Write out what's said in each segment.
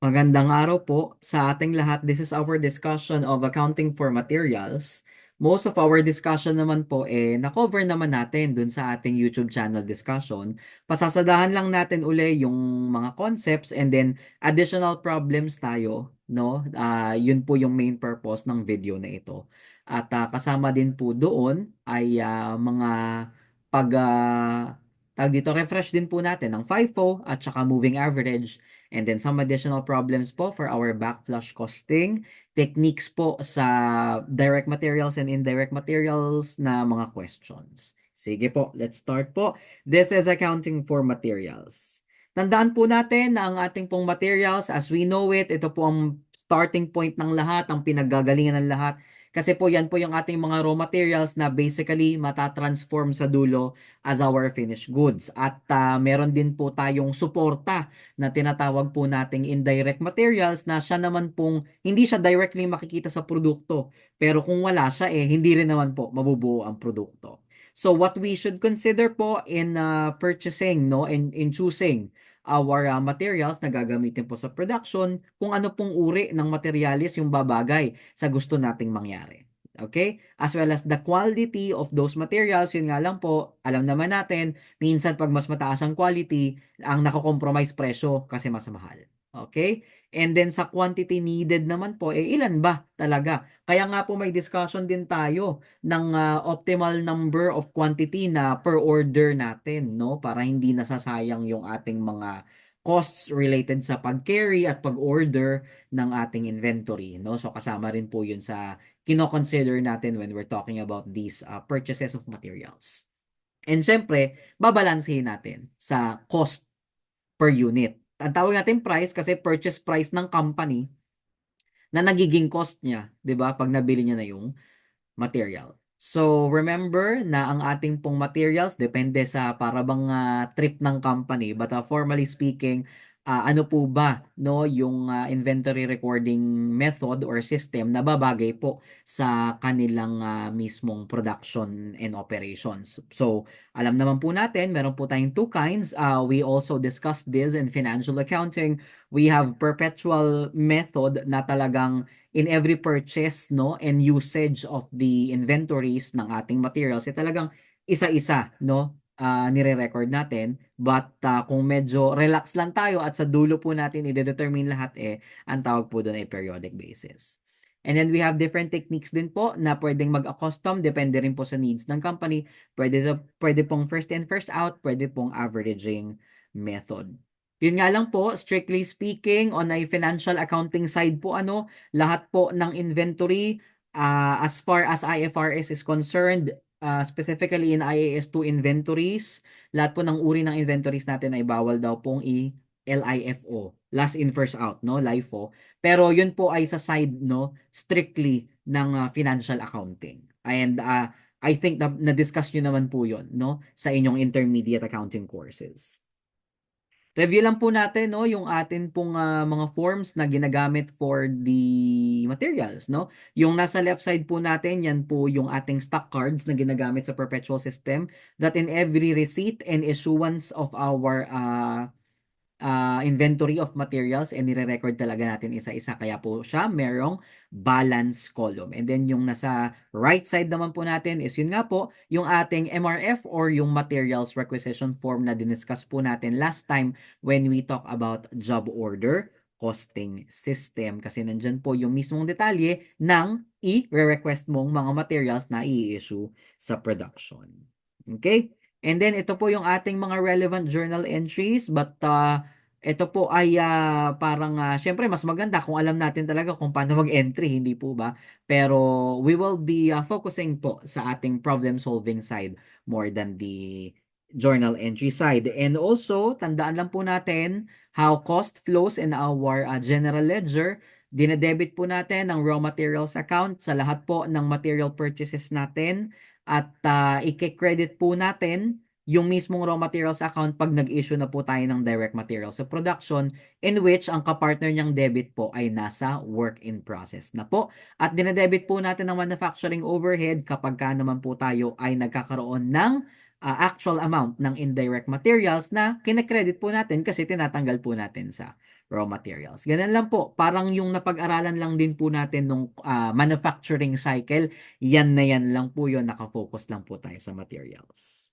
Magandang araw po sa ating lahat. This is our discussion of accounting for materials. Most of our discussion naman po na-cover naman natin dun sa ating YouTube channel discussion. Pasasadahan lang natin uli yung mga concepts and then additional problems tayo, no? Yun po yung main purpose ng video na ito. At kasama din po doon ay mga pag tawag dito, refresh din po natin ng FIFO at saka moving average. And then some additional problems po for our backflush costing, techniques po sa direct materials and indirect materials na mga questions. Sige po, let's start po. This is accounting for materials. Tandaan po natin na ang ating pong materials, as we know it, ito po ang starting point ng lahat, ang pinaggagalingan ng lahat. Kasi po yan po yung ating mga raw materials na basically matatransform sa dulo as our finished goods. At meron din po tayong suporta na tinatawag po nating indirect materials na siya naman pong hindi siya directly makikita sa produkto. Pero kung wala siya hindi rin naman po mabubuo ang produkto. So what we should consider po in purchasing, no, in choosing our materials na gagamitin po sa production, kung ano pong uri ng materialis yung babagay sa gusto nating mangyari. Okay? As well as the quality of those materials, yun nga lang po, alam naman natin, minsan pag mas mataas ang quality, ang nako-compromise presyo kasi mas mahal. Okay? And then sa quantity needed naman po, ilan ba talaga? Kaya nga po may discussion din tayo ng optimal number of quantity na per order natin, no? Para hindi nasasayang yung ating mga costs related sa pag-carry at pag-order ng ating inventory, no? So kasama rin po yun sa kino-consider natin when we're talking about these purchases of materials. And syempre, babalansehin natin sa cost per unit. Ang tawag natin price kasi purchase price ng company na nagiging cost niya, 'di ba? Pag nabili niya na yung material. So, remember na ang ating pong materials depende sa para bang trip ng company. But formally speaking, ano po ba no yung inventory recording method or system na babagay po sa kanilang mismong production and operations. So, alam naman po natin, meron po tayong two kinds. We also discussed this in financial accounting. We have perpetual method na talagang in every purchase no and usage of the inventories ng ating materials talagang isa-isa no nire-record natin but kung medyo relax lang tayo at sa dulo po natin i-determine lahat ang tawag po doon ay periodic basis. And then we have different techniques din po na pwedeng mag-accustom depende rin po sa needs ng company. Pwede pong first in first out, pwede pong averaging method. Yun nga lang po, strictly speaking, on a financial accounting side po lahat po ng inventory as far as IFRS is concerned, specifically in IAS 2 inventories, lahat po ng uri ng inventories natin ay bawal daw pong LIFO, last in first out, no, LIFO. Pero yun po ay sa side no, strictly ng financial accounting. And I think na-discuss nyo naman po yun no, sa inyong intermediate accounting courses. Review lang po natin no yung atin pong mga forms na ginagamit for the materials no. Yung nasa left side po natin yan po yung ating stock cards na ginagamit sa perpetual system that in every receipt and issuance of our inventory of materials and nire-record talaga natin isa-isa kaya po siya merong balance column. And then yung nasa right side naman po natin is yun nga po yung ating MRF or yung materials requisition form na diniscuss po natin last time when we talk about job order costing system kasi nandyan po yung mismong detalye ng i-request mong mga materials na i-issue sa production. Okay? And then ito po yung ating mga relevant journal entries but ito po ay parang syempre mas maganda kung alam natin talaga kung paano mag-entry, hindi po ba? Pero we will be focusing po sa ating problem solving side more than the journal entry side. And also, tandaan lang po natin how cost flows in our general ledger. Dinedebit po natin ang raw materials account sa lahat po ng material purchases natin at i-credit po natin yung mismong raw materials account pag nag-issue na po tayo ng direct materials sa production in which ang kapartner niyang debit po ay nasa work in process na po. At dinedebit po natin ang manufacturing overhead kapag ka naman po tayo ay nagkakaroon ng actual amount ng indirect materials na kine-credit po natin kasi tinatanggal po natin sa raw materials. Ganun lang po, parang yung napag-aralan lang din po natin nung manufacturing cycle, yan lang po yun, nakafocus lang po tayo sa materials.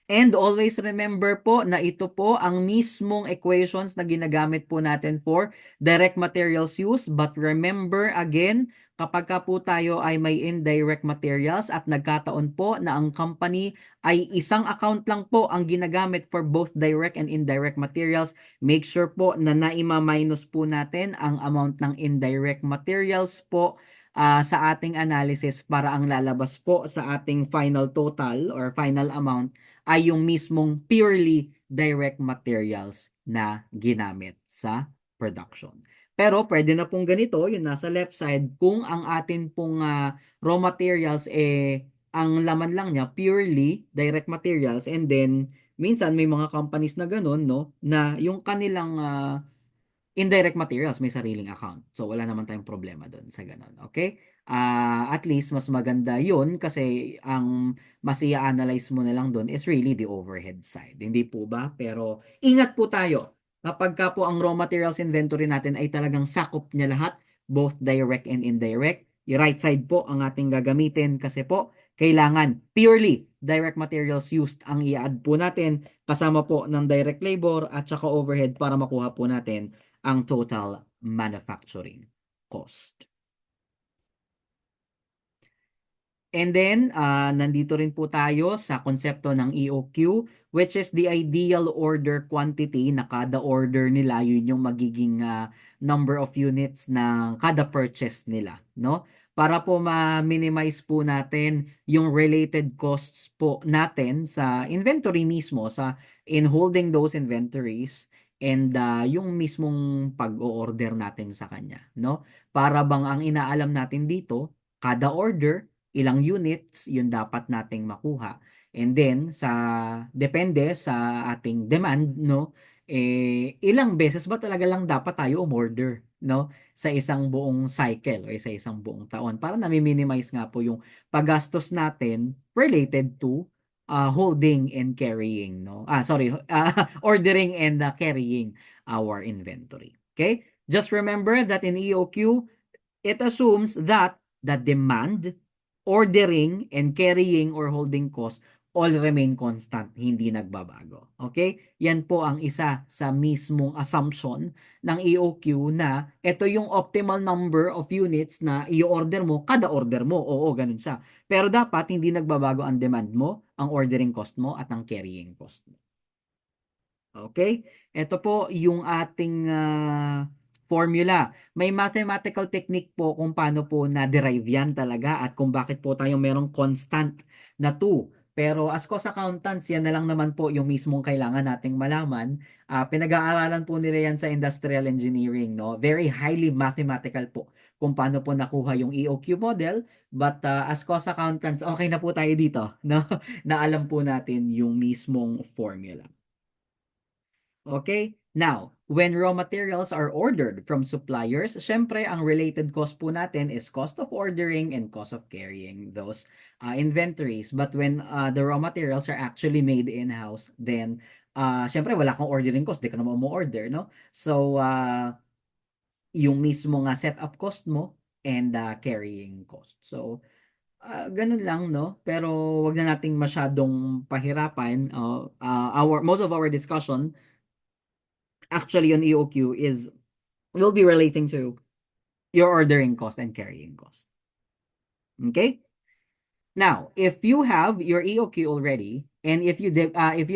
And always remember po na ito po ang mismong equations na ginagamit po natin for direct materials use. But remember again, kapag ka po tayo ay may indirect materials at nagkataon po na ang company ay isang account lang po ang ginagamit for both direct and indirect materials, make sure po na naima-minus po natin ang amount ng indirect materials po sa ating analysis para ang lalabas po sa ating final total or final amount ay yung mismong purely direct materials na ginamit sa production. Pero pwede na pong ganito, yung nasa left side, kung ang atin pong raw materials ang laman lang niya purely direct materials, and then minsan may mga companies na ganun, no, na yung kanilang indirect materials may sariling account. So wala naman tayong problema doon sa ganun. Okay? At least mas maganda 'yun kasi ang mas i-analyze mo na lang doon is really the overhead side. Hindi po ba? Pero ingat po tayo. Kapag ka po ang raw materials inventory natin ay talagang sakop niya lahat, both direct and indirect, yung right side po ang ating gagamitin kasi po kailangan purely direct materials used ang i-add po natin kasama po ng direct labor at saka overhead para makuha po natin ang total manufacturing cost. And then, nandito rin po tayo sa konsepto ng EOQ, which is the ideal order quantity na kada order nila, yun yung magiging number of units ng kada purchase nila, no? Para po ma-minimize po natin yung related costs po natin sa inventory mismo, sa in holding those inventories, and yung mismong pag-o-order natin sa kanya, no? Para bang ang inaalam natin dito, kada order ilang units yun dapat nating makuha. And then depende sa ating demand, no? Ilang beses ba talaga lang dapat tayo umorder, no? Sa isang buong cycle o sa isang buong taon para nami-minimize nga po yung paggastos natin related to holding and carrying, no? Sorry, ordering and carrying our inventory. Okay? Just remember that in EOQ, it assumes that the demand, ordering, and carrying or holding cost all remain constant, hindi nagbabago. Okay? Yan po ang isa sa mismong assumption ng EOQ na ito yung optimal number of units na i-order mo kada order mo. Oo, ganun siya. Pero dapat hindi nagbabago ang demand mo, ang ordering cost mo, at ang carrying cost mo. Okay? Ito po yung ating formula. May mathematical technique po kung paano po na-derive yan talaga at kung bakit po tayo merong constant na 2. Pero as cost accountants, yan na lang naman po yung mismong kailangan nating malaman. Pinag-aaralan po nila yan sa industrial engineering, no? Very highly mathematical po kung paano po nakuha yung EOQ model. But as cost accountants, okay na po tayo dito, no? Na alam po natin yung mismong formula. Okay? Now, when raw materials are ordered from suppliers, syempre ang related cost po natin is cost of ordering and cost of carrying those inventories. But when the raw materials are actually made in-house, then syempre wala kang ordering cost, di ka naman mo order, no? So, yung mismo nga setup cost mo and carrying cost. So, ganun lang, no? Pero wag na nating masyadong pahirapan. Most of our discussion actually on EOQ is will be relating to your ordering cost and carrying cost. Okay? Now, if you have your EOQ already, and if you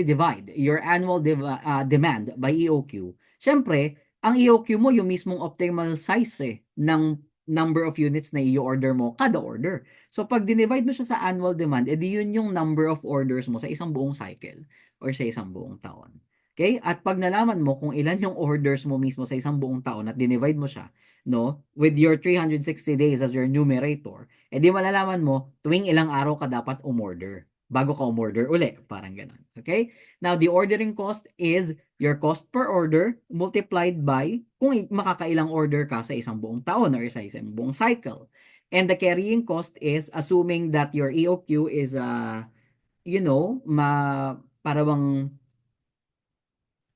divide your annual demand by EOQ, syempre, ang EOQ mo yung mismong optimal size ng number of units na i-order mo kada order. So, pag dinivide mo siya sa annual demand, edi yun yung number of orders mo sa isang buong cycle or sa isang buong taon. Okay? At pag nalaman mo kung ilan yung orders mo mismo sa isang buong taon at dinivide mo siya, no, with your 360 days as your numerator, eh di malalaman mo tuwing ilang araw ka dapat umorder bago ka umorder uli. Parang ganun. Okay? Now, the ordering cost is your cost per order multiplied by kung makakailang order ka sa isang buong taon or sa isang buong cycle. And the carrying cost is assuming that your EOQ is para bang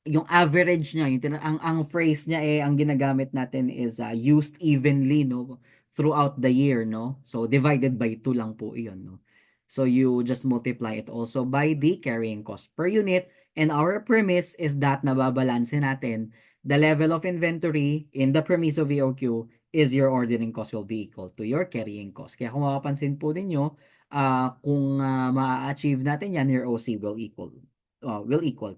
yung average niya, ang phrase niya ang ginagamit natin is used evenly, no, throughout the year, no. So divided by 2 lang po 'iyon, no. So you just multiply it also by the carrying cost per unit, and our premise is that nababalanse natin the level of inventory in the premise of EOQ is your ordering cost will be equal to your carrying cost. Kaya kung mapapansin po ninyo, kung maa-achieve natin 'yan, your OC will equal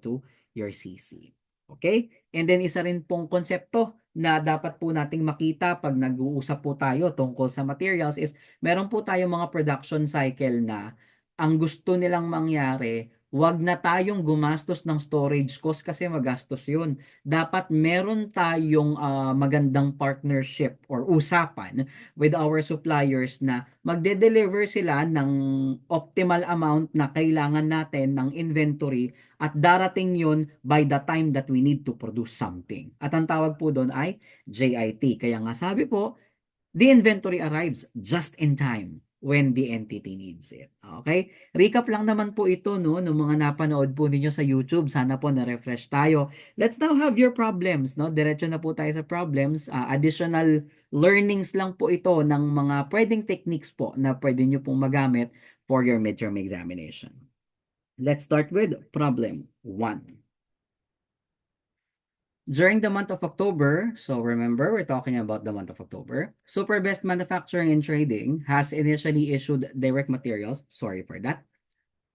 to your CC. Okay? And then isa rin pong konsepto na dapat po nating makita pag nag-uusap po tayo tungkol sa materials is meron po tayong mga production cycle na ang gusto nilang mangyari, wag na tayong gumastos ng storage cost kasi magastos yun. Dapat meron tayong magandang partnership or usapan with our suppliers na magde-deliver sila ng optimal amount na kailangan natin ng inventory at darating yun by the time that we need to produce something. At ang tawag po doon ay JIT. Kaya nga sabi po, the inventory arrives just in time when the entity needs it. Okay? Recap lang naman po ito no ng mga napanood po ninyo sa YouTube. Sana po na-refresh tayo. Let's now have your problems, no? Diretso na po tayo sa problems. Additional learnings lang po ito ng mga pwedeng techniques po na pwede nyo pong magamit for your midterm examination. Let's start with problem 1. During the month of October, so remember, we're talking about the month of October, Superbest Manufacturing and Trading has initially issued direct materials. Sorry for that.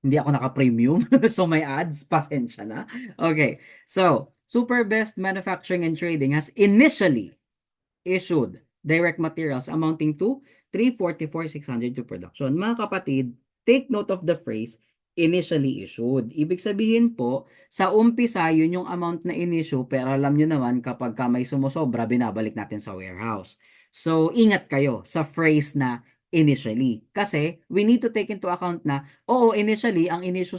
Hindi ako naka-premium, so may ads, pasensya na. Okay, so Superbest Manufacturing and Trading has initially issued direct materials amounting to 344,600 to production. Mga kapatid, take note of the phrase initially issued. Ibig sabihin po, sa umpisa, yun yung amount na in-issue, pero alam nyo naman kapag may sumusobra, binabalik natin sa warehouse. So, ingat kayo sa phrase na initially. Kasi, we need to take into account na, oo, initially, ang in-issue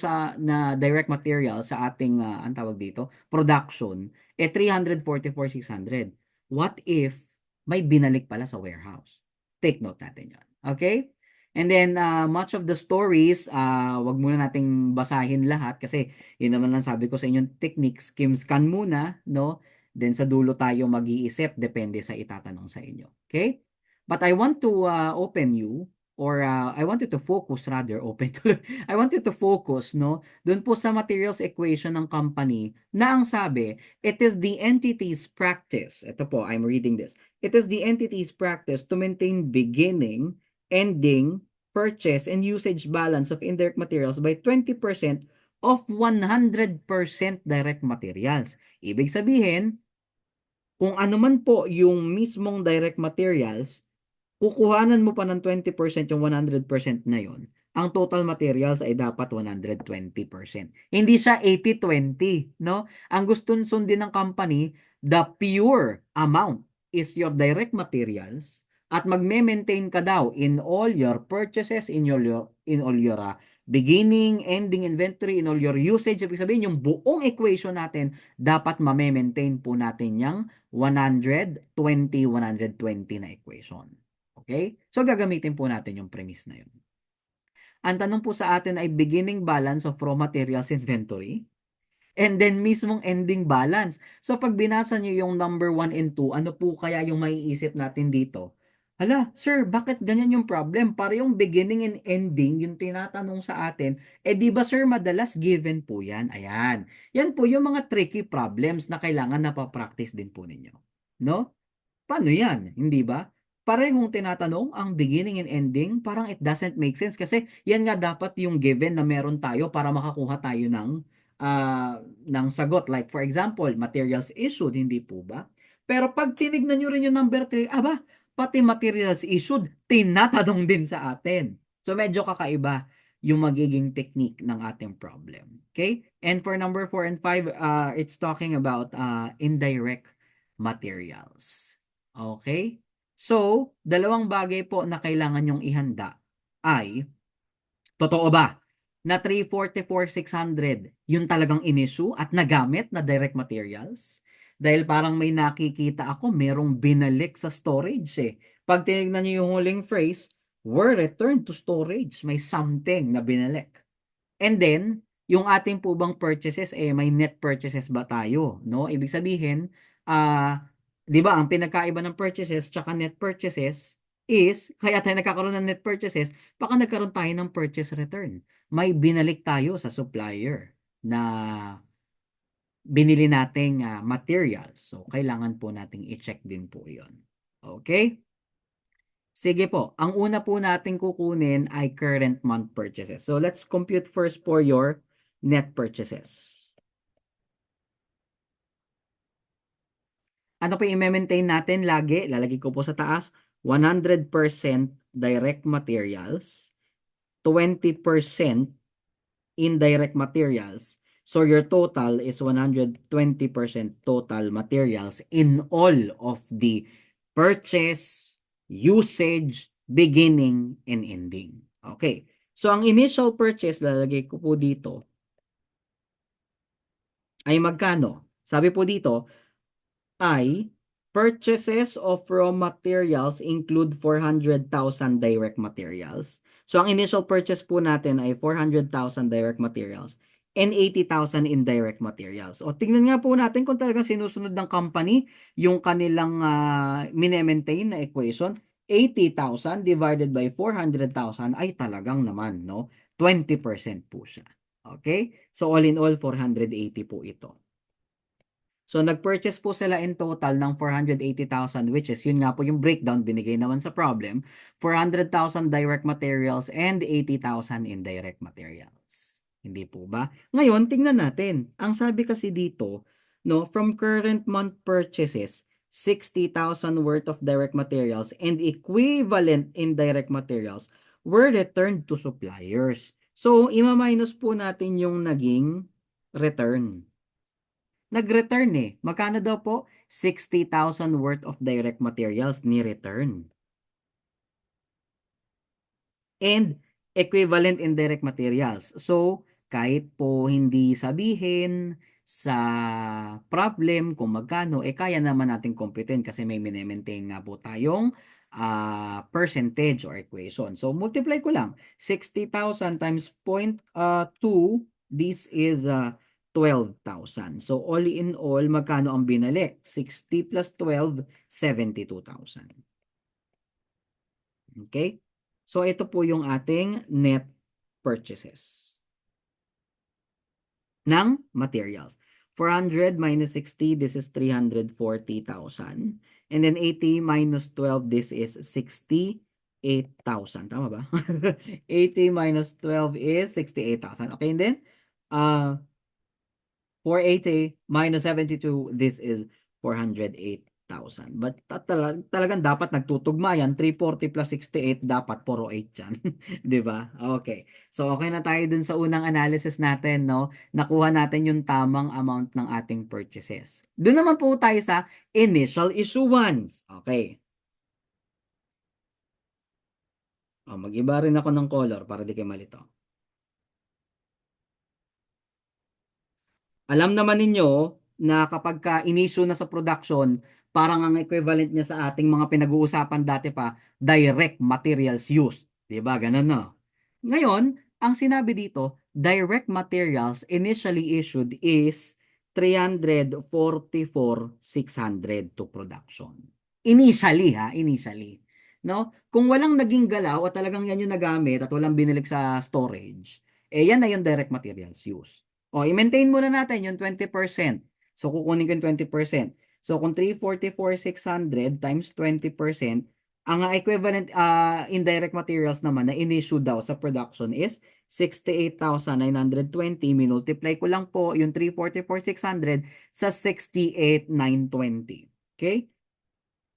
sa na direct material sa ating, ang tawag dito, production, 344,600. What if may binalik pala sa warehouse? Take note natin yun. Okay? And then, much of the stories, wag muna nating basahin lahat kasi yun naman ang sabi ko sa inyong techniques, skim-scan muna, no? Then sa dulo tayo mag-iisip, depende sa itatanong sa inyo. Okay? But I want to open you or I want you to focus rather, open to, I want you to focus, no? Doon po sa materials equation ng company na ang sabi, it is the entity's practice. Ito po, I'm reading this. It is the entity's practice to maintain beginning, ending, purchase, and usage balance of indirect materials by 20% of 100% direct materials. Ibig sabihin, kung ano man po yung mismong direct materials, kukuhanan mo pa ng 20% yung 100% na yon. Ang total materials ay dapat 120%. Hindi siya 80-20, no? Ang gusto sundin ng company, the pure amount is your direct materials at magme-maintain ka daw in all your purchases, in all your beginning, ending inventory, in all your usage. Ibig sabihin, yung buong equation natin, dapat ma-maintain po natin yung 120-120 na equation. Okay? So, gagamitin po natin yung premise na yun. Ang tanong po sa atin ay beginning balance of raw materials inventory and then mismong ending balance. So, pag binasa nyo yung number 1 and 2, ano po kaya yung maiisip natin dito? Hala, sir, bakit ganyan yung problem? Para yung beginning and ending, yung tinatanong sa atin, di ba sir, madalas given po yan? Ayan. Yan po yung mga tricky problems na kailangan napapractice din po ninyo. No? Paano yan? Hindi ba? Parehong tinatanong ang beginning and ending, parang it doesn't make sense kasi yan nga dapat yung given na meron tayo para makakuha tayo ng sagot. Like for example, materials issued, hindi po ba? Pero pag tinignan nyo rin yung number 3, pati materials issued, tinatanong din sa atin. So medyo kakaiba yung magiging technique ng ating problem. Okay? And for number 4 and 5, it's talking about indirect materials. Okay? So, dalawang bagay po na kailangan nyong ihanda ay, totoo ba na 344,600 yun talagang in-issue at nagamit na direct materials? Dahil parang may nakikita ako, merong binalik sa storage eh. Pag tinignan nyo yung huling phrase, were returned to storage. May something na binalik. And then, yung ating po bang purchases, may net purchases ba tayo? No? Ibig sabihin, di ba, ang pinagkaiba ng purchases tsaka net purchases is, kaya tayo nagkakaroon ng net purchases, baka nagkaroon tayo ng purchase return. May binalik tayo sa supplier na binili nating materials. So, kailangan po nating i-check din po yon. Okay? Sige po, ang una po nating kukunin ay current month purchases. So let's compute first for your net purchases. Ano po i-maintain natin lagi? Lalagay ko po sa taas, 100% direct materials, 20% indirect materials. So your total is 120% total materials in all of the purchase, usage, beginning, and ending. Okay. So ang initial purchase, lalagay ko po dito, ay magkano? Sabi po dito, ay purchases of raw materials include 400,000 direct materials. So ang initial purchase po natin ay 400,000 direct materials and 80,000 indirect materials. O tingnan nga po natin kung talagang sinusunod ng company yung kanilang minemaintain na equation. 80,000 divided by 400,000 ay talagang naman, no? 20% po siya. Okay? So all in all, 480 po ito. So nag-purchase po sila in total ng 480,000, which is yun nga po yung breakdown binigay naman sa problem, 400,000 direct materials and 80,000 indirect materials. Hindi po ba? Ngayon, tingnan natin. Ang sabi kasi dito, no, from current month purchases, 60,000 worth of direct materials and equivalent indirect materials were returned to suppliers. So, ima-minus po natin yung naging return. Nag-return Magkano daw po? 60,000 worth of direct materials ni return. And equivalent indirect materials. So, kahit po hindi sabihin sa problem kung magkano, kaya naman natin computein kasi may minemaintain nga po tayong percentage or equation. So, multiply ko lang. 60,000 times 0.2, this is 12,000. So, all in all, magkano ang binalik? 60 plus 12, 72,000. Okay? So, ito po yung ating net purchases ng materials. 400 minus 60, this is 340,000. And then 80 minus 12, this is 68,000. Tama ba? 80 minus 12 is 68,000. Okay, and then 480 minus 72, this is 408,000. But talagang dapat nagtutugma yan. 340 plus 68, dapat 408 yan. 'Di ba? Okay. So, okay na tayo dun sa unang analysis natin, no? Nakuha natin yung tamang amount ng ating purchases. Doon naman po tayo sa initial issuance. Okay. Mag-iba rin ako ng color para di kayo malito. Alam naman ninyo na kapag ka inisyu na sa production, parang ang equivalent niya sa ating mga pinag-uusapan dati pa, direct materials used. 'Di ba? Ganun, no? Ngayon, ang sinabi dito, direct materials initially issued is 344,600 to production. Initially, ha? Initially. No? Kung walang naging galaw at talagang yan yung nagamit at walang binilik sa storage, yan na yung direct materials used. I-maintain muna natin yung 20%. So, kukunin ko yung 20%. So, kung 344,600 times 20%, ang equivalent indirect materials naman na in-issue daw sa production is 68,920. Minultiply ko lang po yung 344,600 sa 68,920. Okay?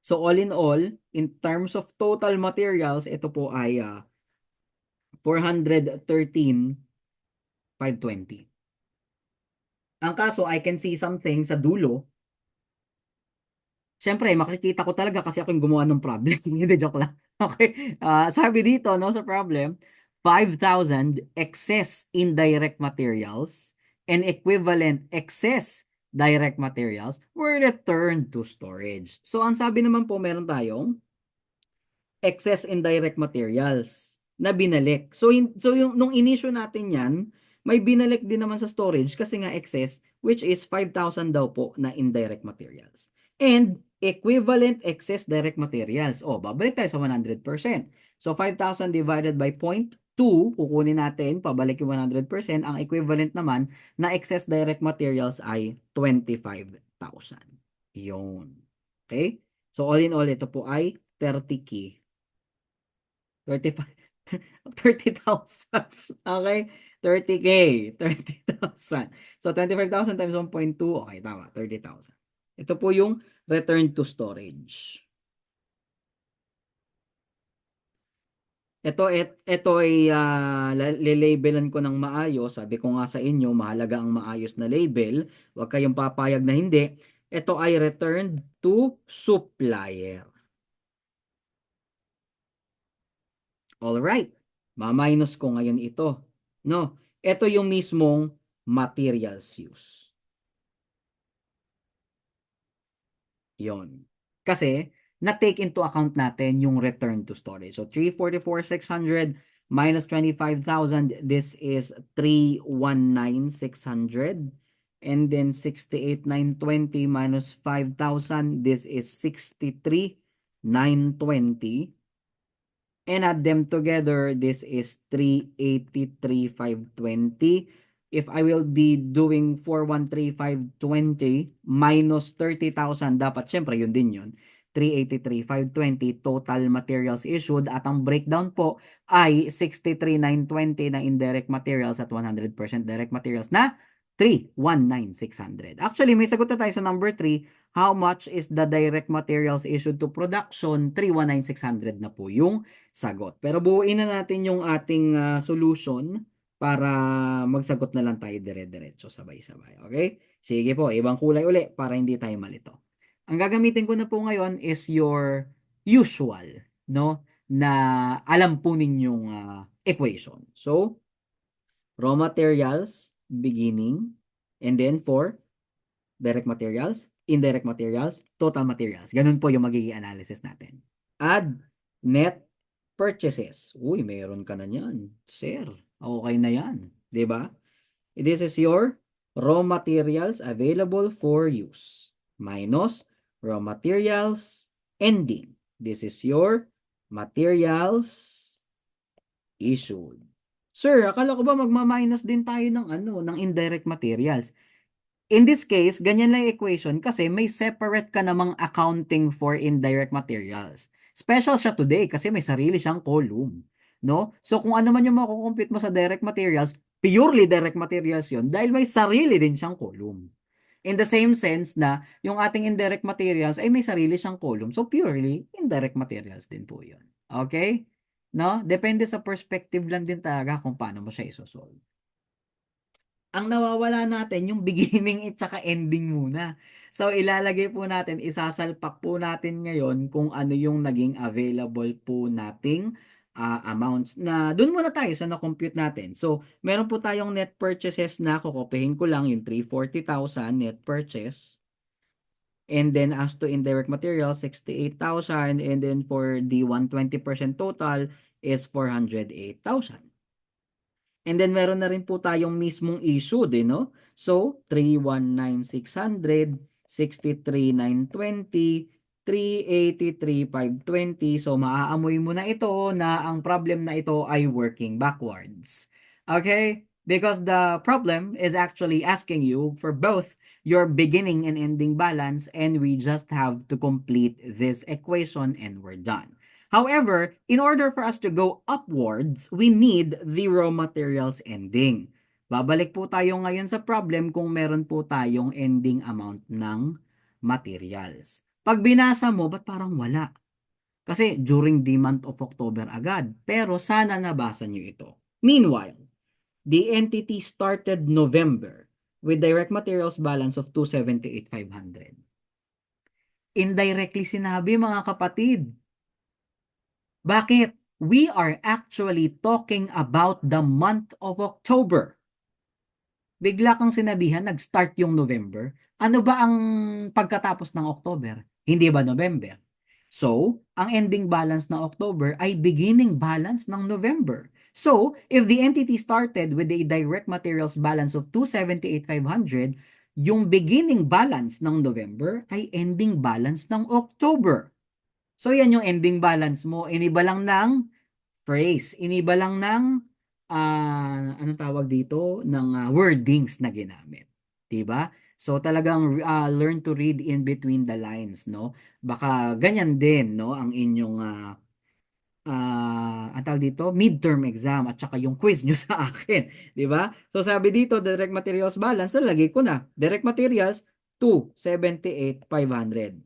So, all in all, in terms of total materials, ito po ay 413,520. Ang kaso, I can see something sa dulo. Siyempre, makikita ko talaga kasi ako yung gumawa ng problem. Hindi, joke lang. Okay. Sabi dito, no, sa problem, 5,000 excess indirect materials and equivalent excess direct materials were returned to storage. So, ang sabi naman po, meron tayong excess indirect materials na binalik. So yung nung inisyu natin 'yan, may binalik din naman sa storage kasi nga excess, which is 5,000 daw po na indirect materials. And equivalent excess direct materials. O, babalik tayo sa 100%. So 5,000 divided by 0.2, kukunin natin, pabalik yung 100%. Ang equivalent naman na excess direct materials ay 25,000. Yun. Okay? So all in all, ito po ay 30K. 35, 30,000. Okay? 30K. 30,000. So 25,000 times 1.2. Okay, tama. 30,000. Ito po yung return to storage. Ito ay lalabelan ko ng maayos. Sabi ko nga sa inyo, mahalaga ang maayos na label. Huwag kayong papayag na hindi. Ito ay returned to supplier. Alright. Ma-minus ko ngayon ito. No? Ito yung mismong materials use. Yon. Kasi, na-take into account natin yung return to storage. So, 344,600 minus 25,000, this is 319,600. And then, 68,920 minus 5,000, this is 63,920. And add them together, this is 383,520. If I will be doing 413,520 minus 30,000, dapat syempre yun din yun. 383,520 total materials issued at ang breakdown po ay 63,920 na indirect materials at 100% direct materials na 319,600. Actually, may sagot na tayo sa number 3. How much is the direct materials issued to production? 319,600 na po yung sagot. Pero buuin na natin yung ating solution para magsagot na lang tayo dire-diretso sabay-sabay. Okay? Sige po, ibang kulay uli para hindi tayo malito. Ang gagamitin ko na po ngayon is your usual, no? Na alam po ninyong equation. So, raw materials, beginning, and then for direct materials, indirect materials, total materials. Ganun po yung magiging analysis natin. Add net purchases. Uy, meron ka na niyan. Sir, okay na yan. 'Di ba? This is your raw materials available for use. Minus raw materials ending. This is your materials issued. Sir, akala ko ba magma-minus din tayo ng ng indirect materials? In this case, ganyan lang yung equation kasi may separate ka namang accounting for indirect materials. Special siya today kasi may sarili siyang column, no? So kung ano man yung makukompute mo sa direct materials, purely direct materials yon dahil may sarili din siyang column. In the same sense na yung ating indirect materials ay may sarili siyang column. So purely indirect materials din po yon. Okay? No? Depende sa perspective lang din talaga kung paano mo siya isosolve. Ang nawawala natin yung beginning at saka ending muna. So ilalagay po natin, isasalpak po natin ngayon kung ano yung naging available po nating amounts na doon muna tayo sa na-compute natin. So meron po tayong net purchases na kukopihin ko lang yung 340,000 net purchase. And then as to indirect materials, 68,000, and then for the 120% total is 408,000. And then meron na rin po tayong mismong issue din, no? So, 319,600, 63,920, 383,520. So, maaamoy mo na ito na ang problem na ito ay working backwards. Okay? Because the problem is actually asking you for both your beginning and ending balance, and we just have to complete this equation and we're done. However, in order for us to go upwards, we need the raw materials ending. Babalik po tayo ngayon sa problem kung meron po tayong ending amount ng materials. Pag binasa mo, ba't parang wala? Kasi during the month of October agad. Pero sana nabasa nyo ito. Meanwhile, the entity started November with direct materials balance of 278,500. Indirectly sinabi mga kapatid, bakit? We are actually talking about the month of October. Bigla kang sinabihan, nag-start yung November. Ano ba ang pagkatapos ng October? Hindi ba November? So, ang ending balance ng October ay beginning balance ng November. So, if the entity started with a direct materials balance of 278,500, yung beginning balance ng November ay ending balance ng October. So, yan yung ending balance mo. Iniba lang ng phrase. Iniba lang ng, anong tawag dito? Ng wordings na ginamit. 'Di ba? So, talagang learn to read in between the lines, no? Baka ganyan din, no? Ang inyong, ang tawag dito, midterm exam at saka yung quiz nyo sa akin. 'Di ba? So, sabi dito, direct materials balance, nalagay ko na. Direct materials, 278,500.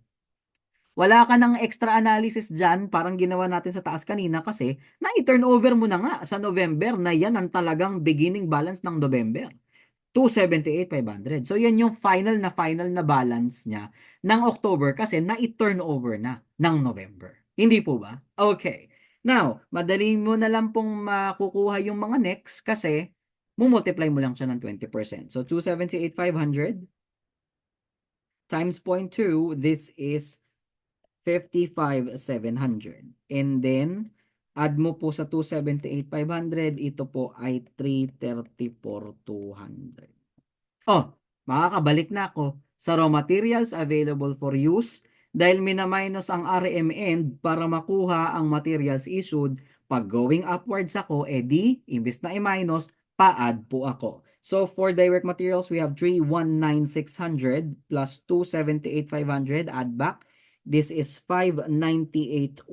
Wala ka ng extra analysis dyan, parang ginawa natin sa taas kanina kasi na-turnover mo na nga sa November na yan ang talagang beginning balance ng November. 278,500. So, yan yung final na balance niya ng October kasi na-turnover na ng November. Hindi po ba? Okay. Now, madali mo na lang pong makukuha yung mga next kasi multiply mo lang siya ng 20%. So, 278,500 times 0.2, this is 55,700. And then, add mo po sa 278,500, ito po ay 334,200. Oh, makakabalik na ako sa raw materials available for use dahil mina-minus ang RM end para makuha ang materials issued. Pag going upwards ako, di, imbis na i-minus, pa-add po ako. So, for direct materials, we have 319,600 plus 278,500, add back. This is 598,100.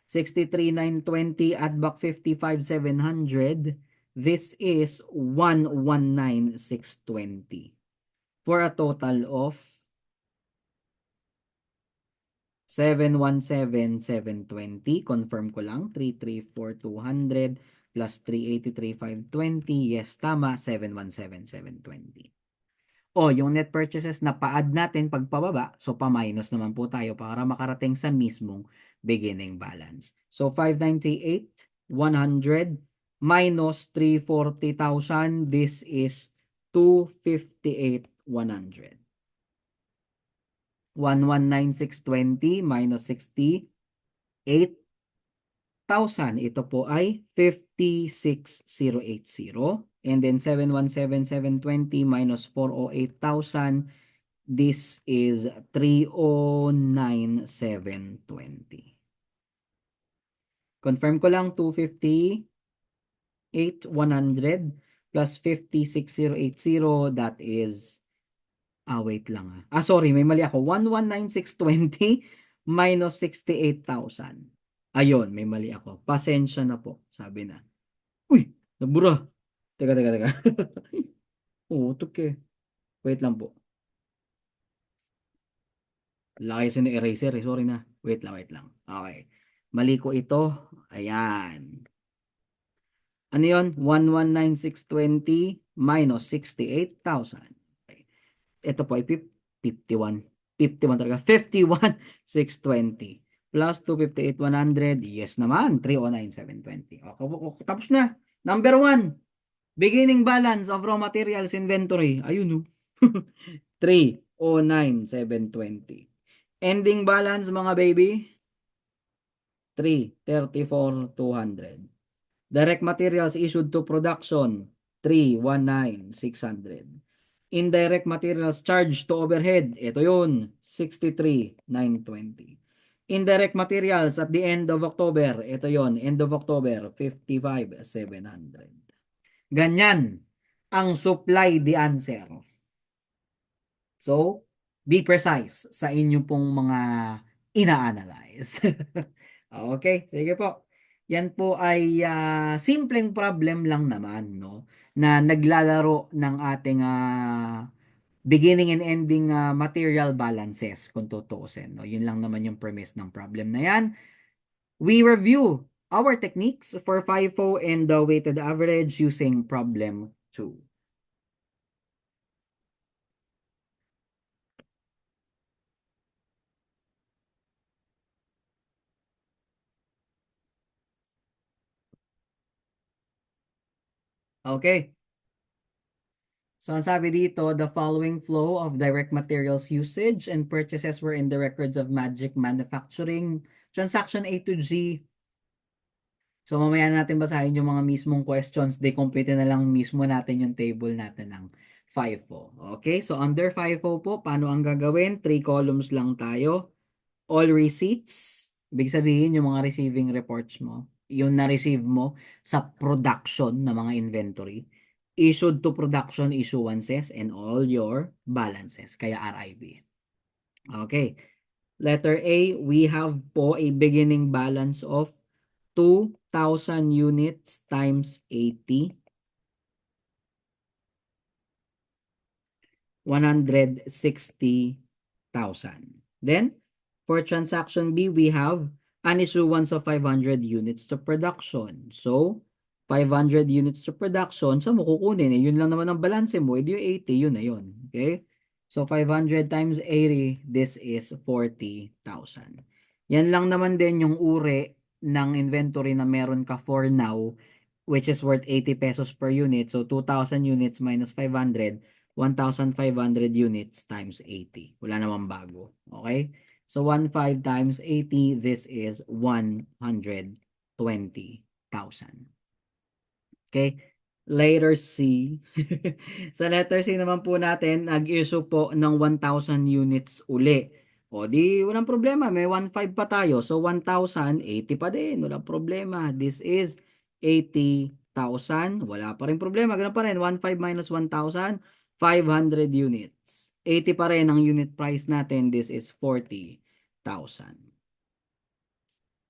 63,920, add back 55,700. This is 119,620 for a total of 717,720. Confirm ko lang, 334,200 plus 383,520. Yes, tama, 717,720. O, yung net purchases na pa-add natin pagpababa, so pa-minus naman po tayo para makarating sa mismong beginning balance. So, 598,100 minus 340,000, this is 258,100. 119,620 minus 68,000, ito po ay 56,080. And then 717,720 minus 408,000, this is 309,720. Confirm ko lang, 258,100 plus 56,080, that is, wait lang sorry, may mali ako. 119,620 minus 68,000. Ayun, may mali ako. Pasensya na po, sabi na. Uy, nabura. Teka. Oo, tuke. Wait lang po. Laki sa ni eraser eh. Sorry na. Wait lang. Okay. Mali ko ito. Ayan. Ano yun? 119,620 minus 68,000. Okay. Ito po ay 51. 51 talaga. 51,620. Plus 258,100. Yes naman. 309,720. Okay. Tapos na. Number 1. Beginning balance of raw materials inventory. Ayun, no. 309,720. Ending balance mga baby, 334,200. Direct materials issued to production, 319,600. Indirect materials charged to overhead, ito yun, 63,920. Indirect materials at the end of October, ito yun, end of October, 55,700. Ganyan ang supply the answer. So, be precise sa inyong pong mga ina-analyze. Okay, sige po. Yan po ay simpleng problem lang naman, no, na naglalaro ng ating beginning and ending material balances kung tutuusin, no. Yun lang naman yung premise ng problem na yan. We review our techniques for FIFO and the weighted average using problem 2. Okay. So, ang sabi dito, the following flow of direct materials usage and purchases were in the records of Magic Manufacturing, transaction A to G. So, mamaya natin basahin yung mga mismong questions. Decompute na lang mismo natin yung table natin ng FIFO. Okay, so under FIFO po, paano ang gagawin? 3 columns lang tayo. All receipts, ibig sabihin yung mga receiving reports mo, yung na-receive mo sa production ng mga inventory, issued to production issuances, and all your balances, kaya RIB. Okay. Letter A, we have po a beginning balance of 2,000 units times 80, 160,000. Then, for transaction B, we have an issuance of 500 units to production. So, 500 units to production, saan mo kukunin? Eh, yun lang naman ang balanse mo. Edi yung 80, yun na yun. Okay? So, 500 times 80, this is 40,000. Yan lang naman din yung uri ng inventory na meron ka for now, which is worth 80 pesos per unit. So, 2,000 units minus 500, 1,500 units times 80. Wala namang bago. Okay? So, 1,500 times 80, this is 120,000. Okay? Letter C. Sa letter C naman po natin, nag-issue po ng 1,000 units uli. O di, walang problema. May 1,500 pa tayo. So, 1,000, 80 pa din. Walang problema. This is 80,000. Wala pa rin problema. Ganun pa rin. 1,500 minus 1,000, 500 units. 80 pa rin ang unit price natin. This is 40,000.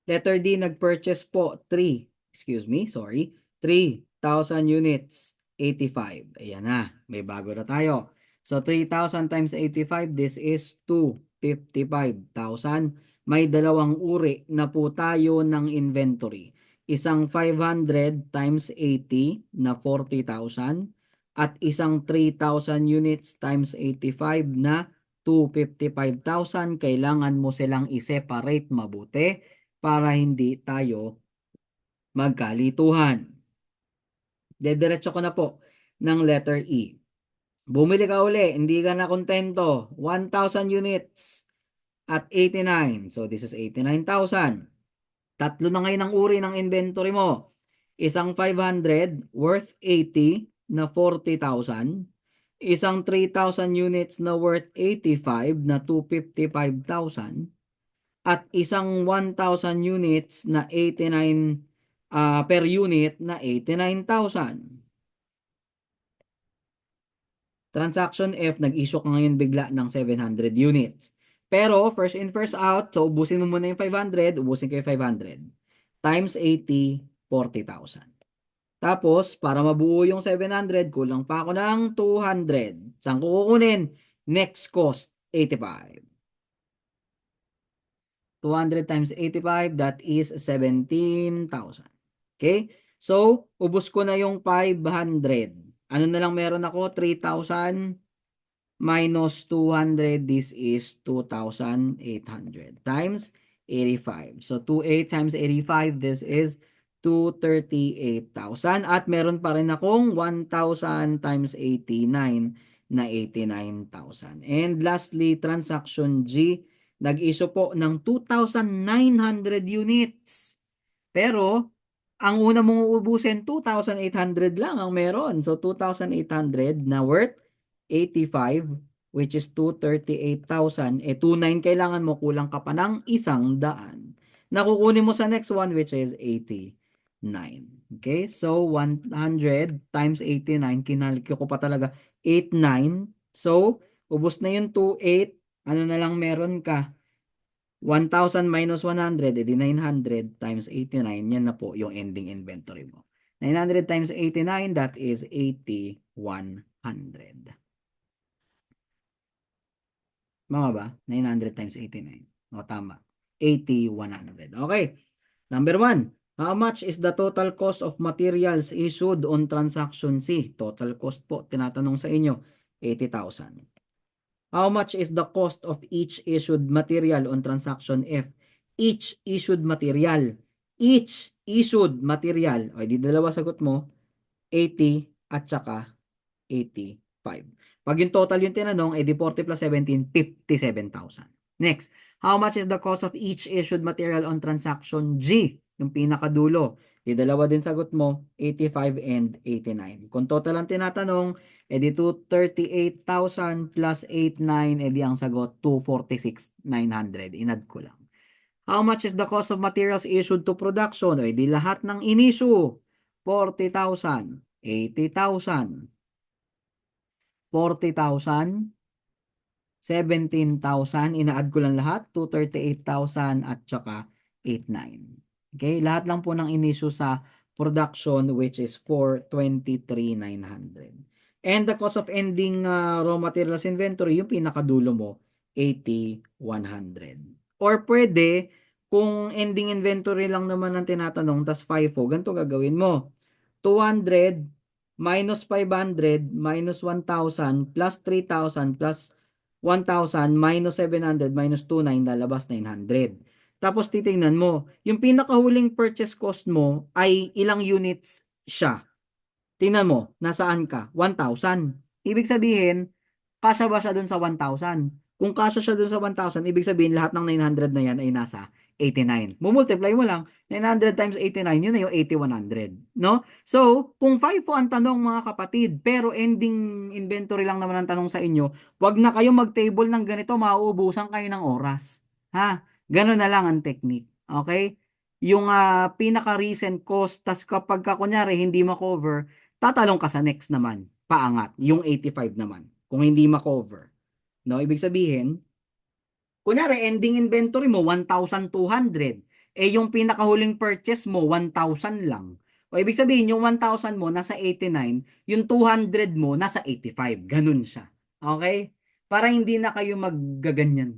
Letter D, nag-purchase po 3,000 units, 85. Ayan na, may bago na tayo. So, 3,000 times 85, this is 255,000. May dalawang uri na po tayo ng inventory. Isang 500 times 80 na 40,000 at isang 3,000 units times 85 na 255,000. Kailangan mo silang i-separate mabuti para hindi tayo magkalituhan. Dediretso ko na po ng letter E. Bumili ka uli, hindi ka na kontento. 1,000 units at 89. So, this is 89,000. Tatlo na ngayon ang uri ng inventory mo. Isang 500 worth 80 na 40,000. Isang 3,000 units na worth 85 na 255,000. At isang 1,000 units na 89 per unit na 89,000. Transaction F, nag-issue ka ngayon bigla ng 700 units. Pero, first in, first out, so ubusin mo muna yung 500, ubusin ko yung 500. Times 80, 40,000. Tapos, para mabuo yung 700, kulang pa ako ng 200. Saan ko kukunin? Next cost, 85. 200 times 85, that is 17,000. Okay? So, ubos ko na yung 500. Ano na lang meron ako? 3,000 minus 200, this is 2,800 times 85. So, 28 times 85, this is 238,000. At meron pa rin akong 1,000 times 89 na 89,000. And lastly, transaction G, nag-issue po ng 2,900 units. Pero, ang una mong uubusin, 2,800 lang ang meron. So, 2,800 na worth 85, which is 238,000. 29 kailangan mo, kulang ka pa ng 100. Nakukunin mo sa next one, which is 89. Okay, so 100 times 89, kinalkyo ko pa talaga, 89. So, ubos na yung 28. Ano na lang meron ka? 1,000 minus 100, edi 900 times 89, yan na po yung ending inventory mo. 900 times 89, that is 8,100. Mga ba? 900 times 89. O, tama. 8,100. Okay. Number 1. How much is the total cost of materials issued on transaction C? Total cost po, tinatanong sa inyo, 80,000. How much is the cost of each issued material on transaction F? Each issued material. Each issued material. O, di dalawa sagot mo, 80 at saka 85. 5. Pag yung total yung tinanong, edi 40 plus 17, 57,000. Next, how much is the cost of each issued material on transaction G? Yung pinakadulo. Di dalawa din sagot mo, 85 and 89. Kung total ang tinatanong, edi 238,000 plus 89, edi ang sagot 246,900. Inad ko lang. How much is the cost of materials issued to production? O edi lahat ng in-issue. 40,000, 80,000, 40,000, 17,000, ina-add ko lang lahat, 238,000 at saka 89. Okay, lahat lang po ng inisyu sa production which is for 23,900. And the cost of ending raw materials inventory, yung pinakadulo mo, 80,100. Or pwede, kung ending inventory lang naman ang tinatanong, tas FIFO, ganito gagawin mo. 200 minus 500 minus 1,000 plus 3,000 plus 1,000 minus 700 minus 29, lalabas 900. Tapos titingnan mo, yung pinakahuling purchase cost mo ay ilang units siya. Tingnan mo, nasaan ka? 1,000. Ibig sabihin, kasya ba siya dun sa 1,000? Kung kasya siya dun sa 1,000, ibig sabihin lahat ng 900 na yan ay nasa 89. Mumultiply mo lang, 900 times 89, yun na yung 8,100. No? So, kung 5 po ang tanong mga kapatid, pero ending inventory lang naman ang tanong sa inyo, wag na kayo mag-table ng ganito, mauubusan kayo ng oras. Ha? Ganun na lang ang technique. Okay? Yung pinaka-recent cost, tas kapag kunyari hindi ma-cover, tatalong ka sa next naman, paangat, yung 85 naman, kung hindi ma-cover. No, ibig sabihin, kunyari ending inventory mo 1,200, eh yung pinakahuling purchase mo 1,000 lang. O ibig sabihin yung 1,000 mo nasa 89, yung 200 mo nasa 85, ganun siya. Okay? Para hindi na kayo maggaganyan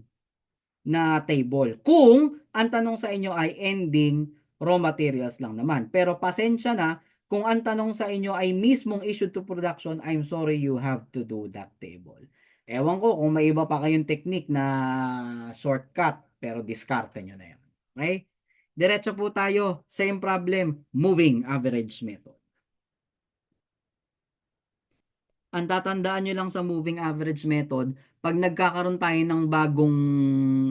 na table. Kung ang tanong sa inyo ay ending raw materials lang naman. Pero pasensya na, kung ang tanong sa inyo ay mismong issue to production, I'm sorry you have to do that table. Ewan ko kung may iba pa kayong technique na shortcut, pero diskarte nyo na yun. Okay? Diretso po tayo. Same problem, moving average method. Ang tatandaan nyo lang sa moving average method, pag nagkakaroon tayo ng bagong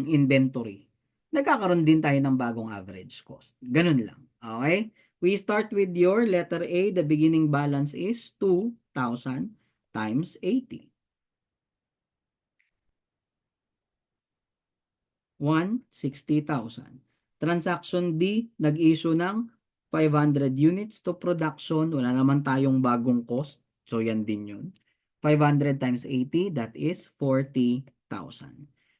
inventory, nagkakaroon din tayo ng bagong average cost. Ganun lang. Okay? We start with your letter A. The beginning balance is 2,000 times 80. 160,000. Transaction D, nag-issue ng 500 units to production. Wala naman tayong bagong cost. So, yan din yun. 500 times 80, that is 40,000.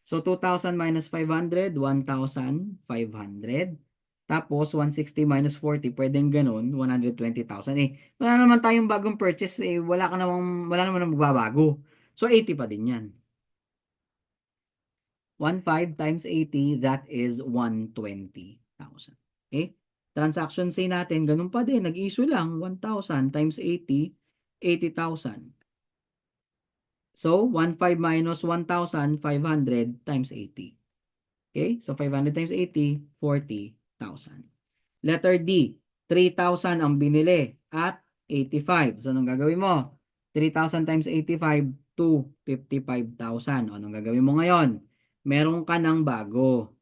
So, 2,000 minus 500, 1,500. Tapos, 160 minus 40, pwedeng ganun, 120,000. Eh, wala naman tayong bagong purchase. Eh, wala naman magbabago. So, 80 pa din yan. 1,500 times 80, that is 120,000. Okay? Transaction say natin, ganun pa din. Nag-issue lang, 1,000 times 80, 80,000. So, 1,500 minus 1,500 times 80. Okay? So, 500 times 80, 40,000. Letter D, 3,000 ang binili at 85. So, anong gagawin mo? 3,000 times 85, 255,000. Anong gagawin mo ngayon? Meron ka ng bago.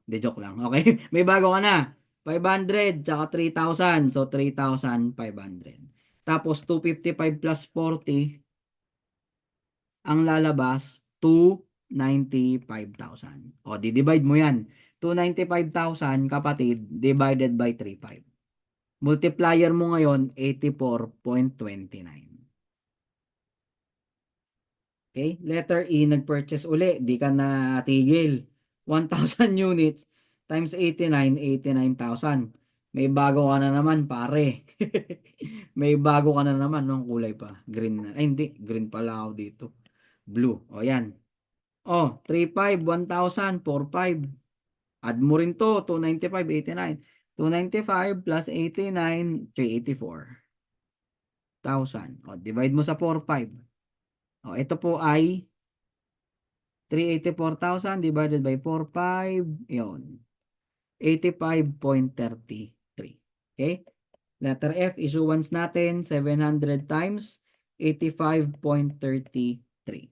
De joke lang. Okay? May bago ka na. 500 tsaka 3,000. So, 3,500. Tapos, 255 plus 40, ang lalabas, 295,000. Di-divide mo yan. 295,000, kapatid, divided by 3,500. Multiplier mo ngayon, 84.29. Okay? Letter E, nag-purchase uli. Di ka na tigil. 1,000 units times 89, 89,000. May bago ka na naman, pare. May bago ka na naman. Nung kulay pa. Green na. Ay, hindi. Green pala ako dito. Blue. O, yan. O, 3,500, 1,000, 4,500. Add mo rin to. 295, 89. 295 plus 89, 384,000. O, divide mo sa 4,500. O, ito po ay 384,000 divided by 4,500. Yun. 85.33. Okay? Letter F, issuance natin, 700 times 85.33.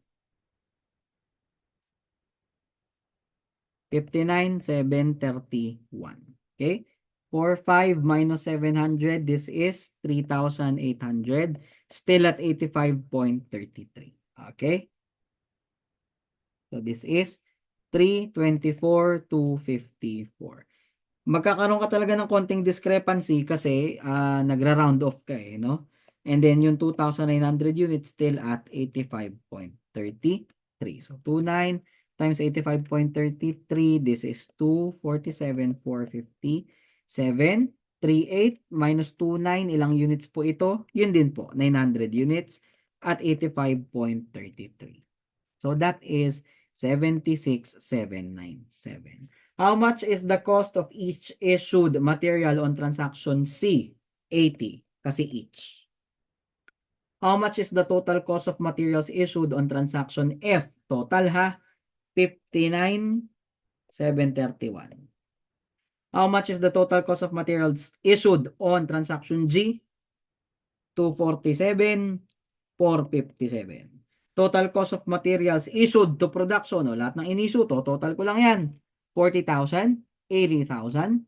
59,731. Okay? 45 minus 700, this is 3,800. Still at 85.33. Okay? So this is 324,254. Magkakaroon ka talaga ng konting discrepancy kasi nagra-round off ka eh, no? And then yung 2,900 units still at 85.33. So 29 times 85.33, this is 247,457. 38 minus 29, ilang units po ito? Yun din po, 900 units at 85.33. So that is 76,797. How much is the cost of each issued material on transaction C? 80, kasi each. How much is the total cost of materials issued on transaction F? Total ha? 59,731. How much is the total cost of materials issued on transaction G? 247,457. Total cost of materials issued to production, o lahat ng in-issue to, total ko lang yan. 40,000, 80,000,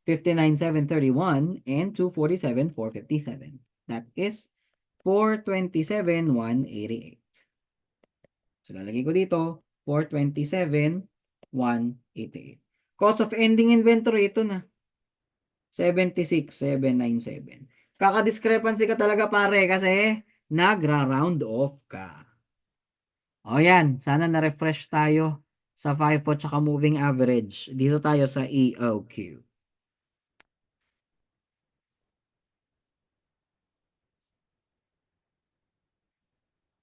59,731, and 247,457. That is 427,188. So, lalagay ko dito, 427,188. Cost of ending inventory, ito na. 76,797. Kaka-discrepancy ka talaga pare kasi nagra-round off ka. O yan, sana na-refresh tayo sa FIFO tsaka moving average. Dito tayo sa EOQ.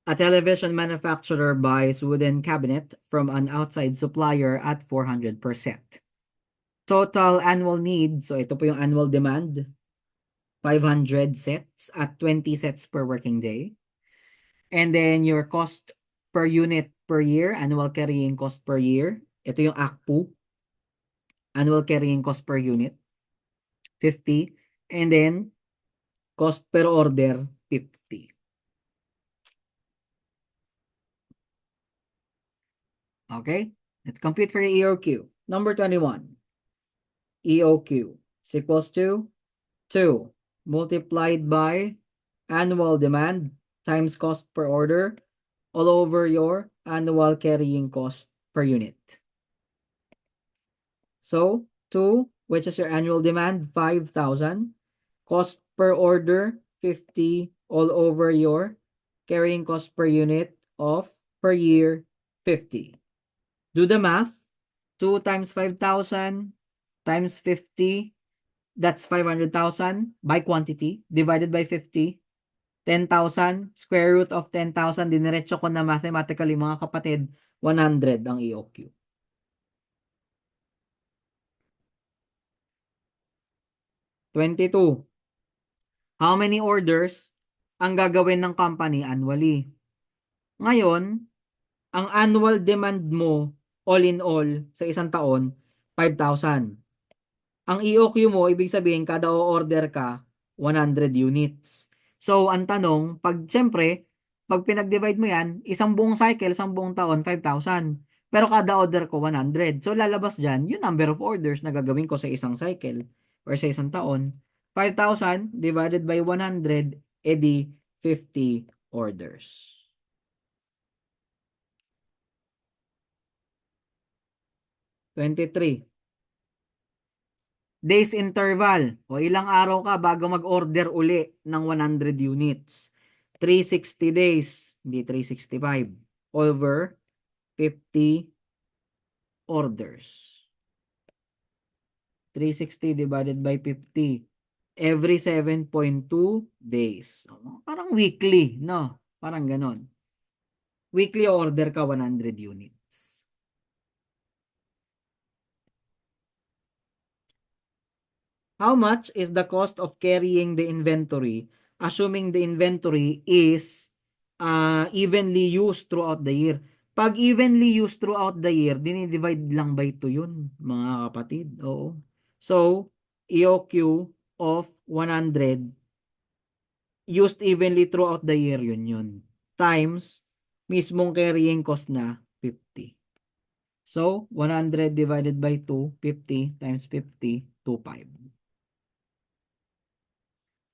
A television manufacturer buys wooden cabinet from an outside supplier at 400%. Total annual need, so ito po yung annual demand, 500 sets at 20 sets per working day. And then your cost per unit per year, annual carrying cost per year. Ito yung ACPU, annual carrying cost per unit, 50. And then cost per order, 50. Okay? Let's compute for your EOQ. Number 21. EOQ is equals to 2 multiplied by annual demand times cost per order all over your annual carrying cost per unit. So 2, which is your annual demand, 5,000. Cost per order, 50 all over your carrying cost per unit of per year, 50. Do the math. 2 times 5,000 times 50, that's 500,000 by quantity divided by 50. 10,000, square root of 10,000, diniretso ko na mathematically mga kapatid, 100 ang EOQ. 22. How many orders ang gagawin ng company annually? Ngayon, ang annual demand mo all in all sa isang taon, 5,000. Ang EOQ mo, ibig sabihin kada o-order ka, 100 units. So, ang tanong, siyempre, pag pinag-divide mo yan, isang buong cycle, isang buong taon, 5,000. Pero kada order ko, 100. So, lalabas dyan, yung number of orders na gagawin ko sa isang cycle or sa isang taon. 5,000 divided by 100, edi 50 orders. 23. Days interval, o ilang araw ka bago mag-order uli ng 100 units. 360 days, hindi 365, over 50 orders. 360 divided by 50, every 7.2 days. Parang weekly, no? Parang ganon. Weekly order ka 100 units. How much is the cost of carrying the inventory, assuming the inventory is evenly used throughout the year? Pag evenly used throughout the year, dinidivide lang by 2 yun, mga kapatid. Oo. So, EOQ of 100 used evenly throughout the year yun. Times, mismong carrying cost na 50. So, 100 divided by 2, 50 times 50, 25.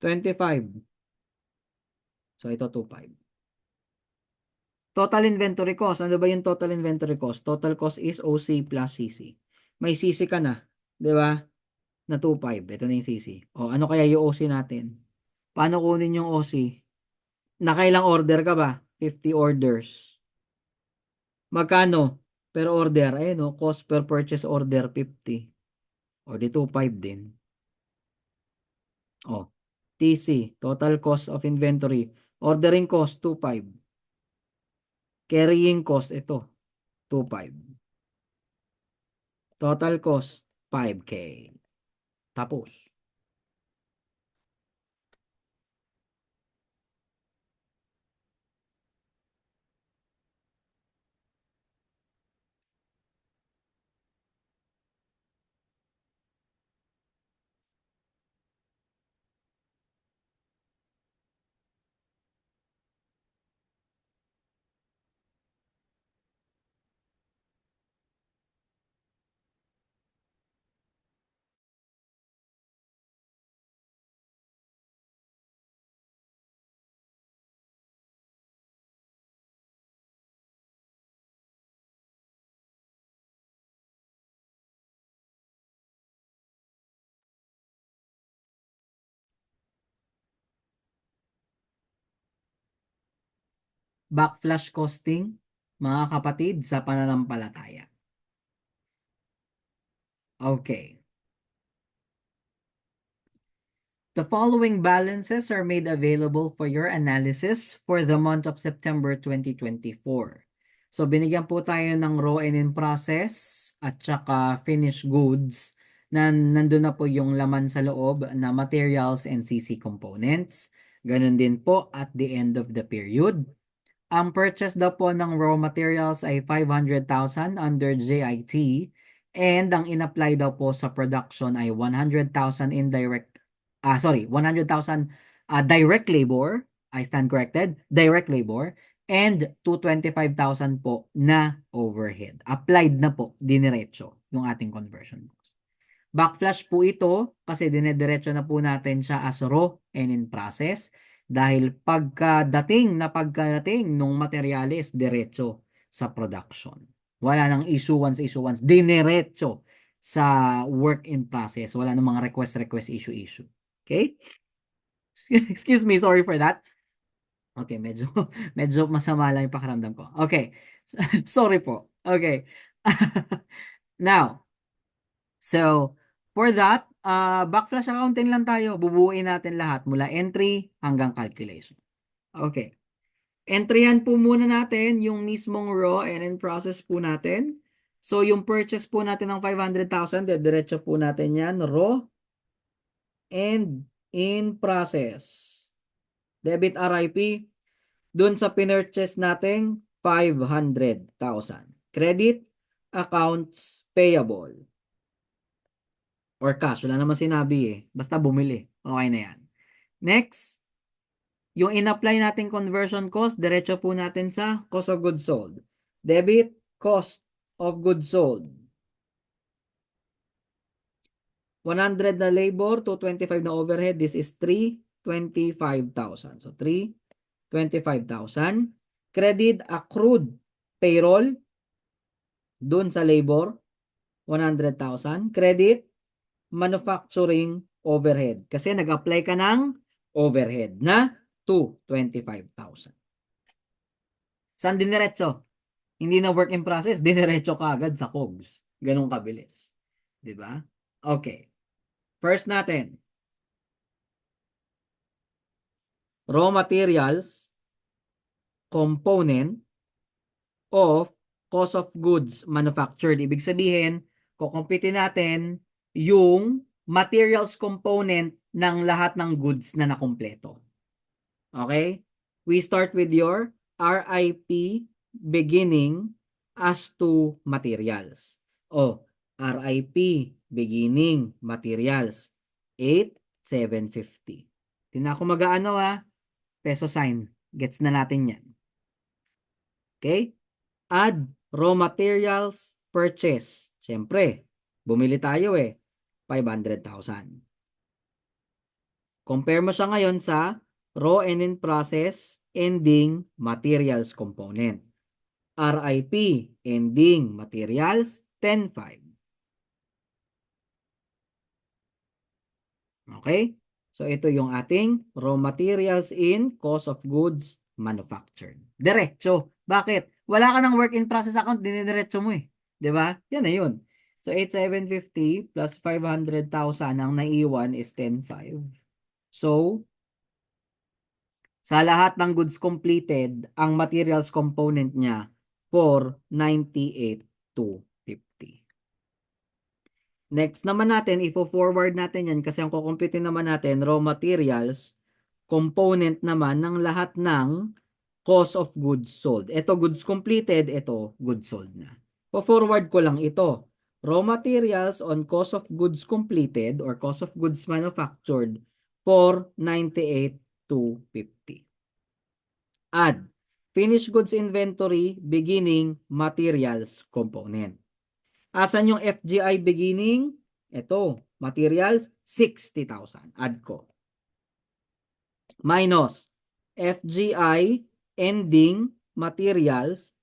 25. So, ito 25. Total inventory cost. Ano ba yung total inventory cost? Total cost is OC plus CC. May CC ka na. Di ba? Na 25. Ito na yung CC. O, ano kaya yung OC natin? Paano kunin yung OC? Nakailang order ka ba? 50 orders. Magkano per order? Ayun no, cost per purchase order 50. O di 25 din. O, TC, total cost of inventory. Ordering cost 25. Carrying cost ito 25. Total cost 5K. Tapos. Backflash costing, mga kapatid sa pananampalataya. Okay. The following balances are made available for your analysis for the month of September 2024. So binigyan po tayo ng raw and in process at saka finished goods na nandun na po yung laman sa loob na materials and CC components. Ganun din po at the end of the period. Ang purchase daw po ng raw materials ay 500,000 under JIT and ang in-apply daw po sa production ay 100,000 indirect 100,000 direct labor, I stand corrected, direct labor and 225,000 po na overhead. Applied na po, diniretso yung ating conversion cost. Backflash po ito kasi dinediretso na po natin siya as raw and in process dahil pagkadating nung materyales diretso sa production. Wala nang issuance, diniretso sa work in process. Wala nang mga request, issue. Okay? Excuse me, sorry for that. Okay, medyo medyo masama lang yung pakiramdam ko. Okay. Sorry po. Okay. Now, so for that, backflash accounting lang tayo. Bubuuin natin lahat mula entry hanggang calculation. Okay. Entryhan po muna natin yung mismong raw and in process po natin. So yung purchase po natin ng 500,000, diretso po natin yan, raw and in process. Debit RIP, dun sa pinurchase nating 500,000. Credit accounts payable. Or cash, wala naman sinabi eh. Basta bumili. Okay na yan. Next, yung in-apply nating conversion cost, diretso po natin sa cost of goods sold. Debit cost of goods sold. 100 na labor, 225 na overhead. This is 325,000. So 325,000. Credit accrued payroll dun sa labor, 100,000. Credit manufacturing overhead. Kasi nag-apply ka ng overhead na 225,000. Saan diniretso? Hindi na work in process, diniretso ka agad sa COGS. Ganun kabilis. 'Di ba? Okay. First natin, raw materials component of cost of goods manufactured. Ibig sabihin, kukumpitin natin yung materials component ng lahat ng goods na nakumpleto. Okay? We start with your RIP beginning as to materials. RIP beginning materials 8,750. Hindi na ako mag-aano peso sign. Gets na natin yan. Okay? Add raw materials purchase. Siyempre, bumili tayo 500,000. Compare mo siya ngayon sa raw and in process ending materials component. RIP ending materials 10,500. Okay? So ito yung ating raw materials in cost of goods manufactured. Diretso. Bakit? Wala ka ng work in process account, dinidiretso mo 'Di ba? Yan na yun. So 8,750 plus 500,000 ang naiwan is 10,500. So sa lahat ng goods completed, ang materials component niya for 98,250. Next naman natin, ifo-forward natin yan kasi ang kukumpitin naman natin, raw materials, component naman ng lahat ng cost of goods sold. Ito goods completed, ito goods sold na. Po-forward ko lang ito. Raw materials on cost of goods completed or cost of goods manufactured for 98,250. Add finished goods inventory beginning materials component. Asan yung FGI beginning? Ito, materials, 60,000. Add ko. Minus, FGI ending materials,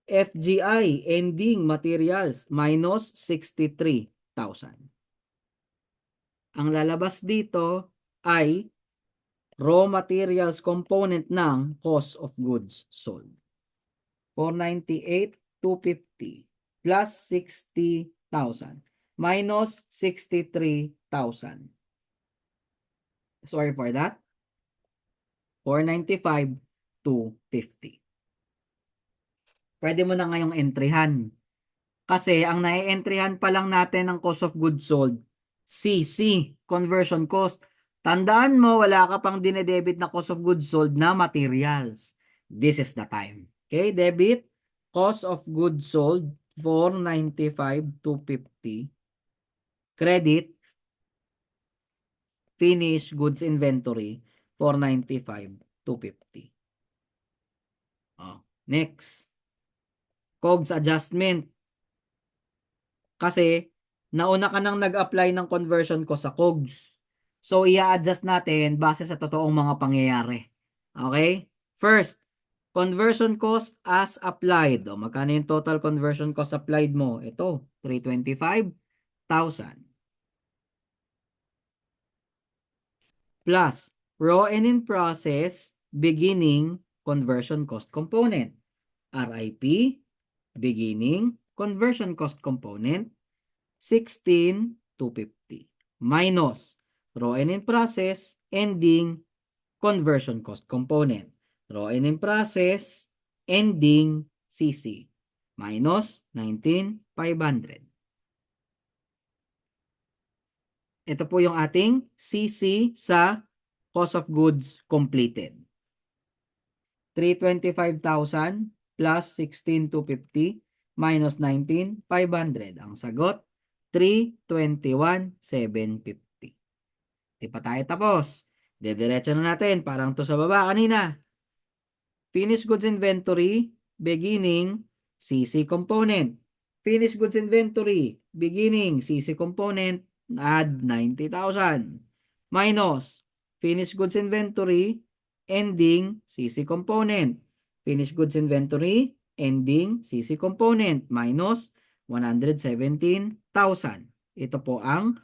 FGI ending materials, minus 63,000. Ang lalabas dito ay raw materials component ng cost of goods sold. 498,250 plus 60,000 minus 63,000. Sorry for that. 495,250. Pwede mo na ngayong entryhan. Kasi ang nai-entryhan pa lang natin ng cost of goods sold, CC, conversion cost. Tandaan mo, wala ka pang dinedebit na cost of goods sold na materials. This is the time. Okay, debit, cost of goods sold, 495,250. Credit, finished goods inventory, 495,250. Next, COGS adjustment. Kasi, nauna ka nang nag-apply ng conversion ko sa COGS. So, i-adjust natin base sa totoong mga pangyayari. Okay? First, conversion cost as applied. O, magkano yung total conversion cost applied mo? Ito, 325,000. Plus, raw and in process, beginning conversion cost component. RIP, beginning conversion cost component, 16,250 minus raw and in process ending conversion cost component. Raw and in process ending CC minus 19,500. Ito po yung ating CC sa cost of goods completed. 325,000 plus 16,250 minus 19,500. Ang sagot, 321,750. Di pa tayo tapos. Dediretso na natin. Parang to sa baba kanina. Finished goods inventory, beginning, CC component. Finished goods inventory, beginning, CC component, add 90,000. Minus, finished goods inventory, ending, CC component. Finished goods inventory, ending, CC component, minus 117,000. Ito po ang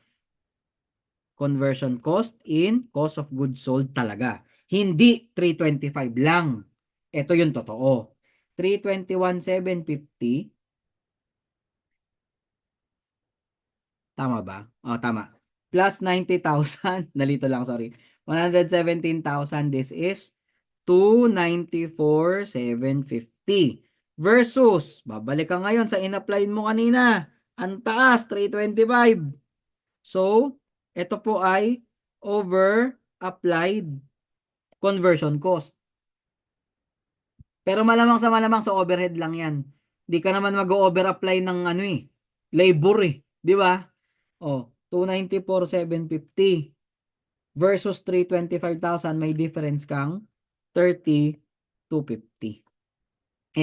conversion cost in cost of goods sold talaga. Hindi 325 lang. Ito yung totoo. 321,750. Tama ba? Oh, tama. Plus 90,000. Nalito lang, sorry. 117,000. This is 294,750. Versus, babalik ka ngayon sa in-apply mo kanina. Ang taas, 325. So, ito po ay over applied conversion cost. Pero malamang sa overhead lang yan. Di ka naman mag-over apply ng labor Di ba? Oh, 294,750 versus 325,000 may difference kang 30,250.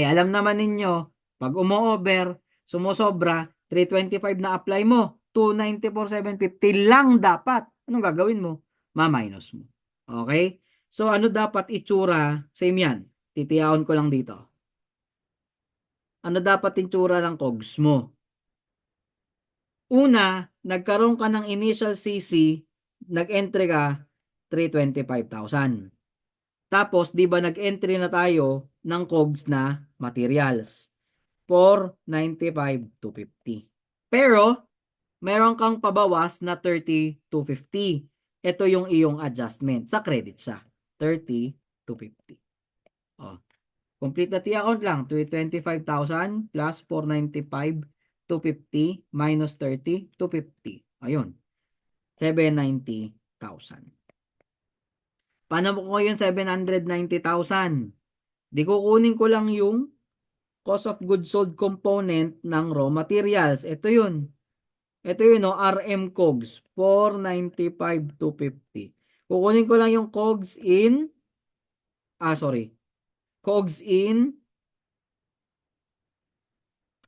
Alam naman ninyo, pag umo-over, sumusobra, 325 na apply mo, 294,750 lang dapat. Anong gagawin mo? Ma-minus mo. Okay? So, ano dapat itsura? Same yan. Titiyaon ko lang dito. Ano dapat itsura ng COGS mo? Una, nagkaroon ka ng initial CC, nag-entry ka 325,000. Tapos, di ba nag-entry na tayo ng COGS na materials for 95,250. Pero, meron kang pabawas na 30,250. Ito yung iyong adjustment. Sa credit siya. 30,250. Oh. Complete na T-account lang. 225,000 plus 495,250 minus 30,250. Ayun. 790,000. Paano mo ko yung 790,000? Di kukunin ko lang yung cost of goods sold component ng raw materials. Ito yun. Ito yun, no? RM COGS. 495,250. Kukunin ko lang yung COGS in, sorry. COGS in,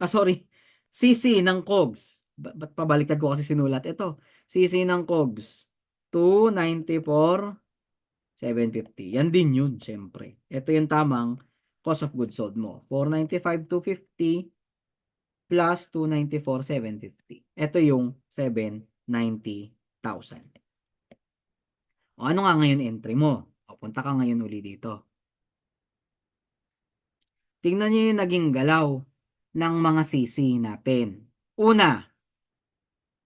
sorry. CC ng COGS. Ba't pabaliktad ko kasi sinulat? Ito. CC ng COGS. 294,750. Yan din yun, syempre. Ito yung tamang cost of goods sold mo. 495,250 plus 294,750. Ito yung 790,000. O ano nga ngayon entry mo? O punta ka ngayon uli dito. Tingnan niyo yung naging galaw ng mga CC natin. Una,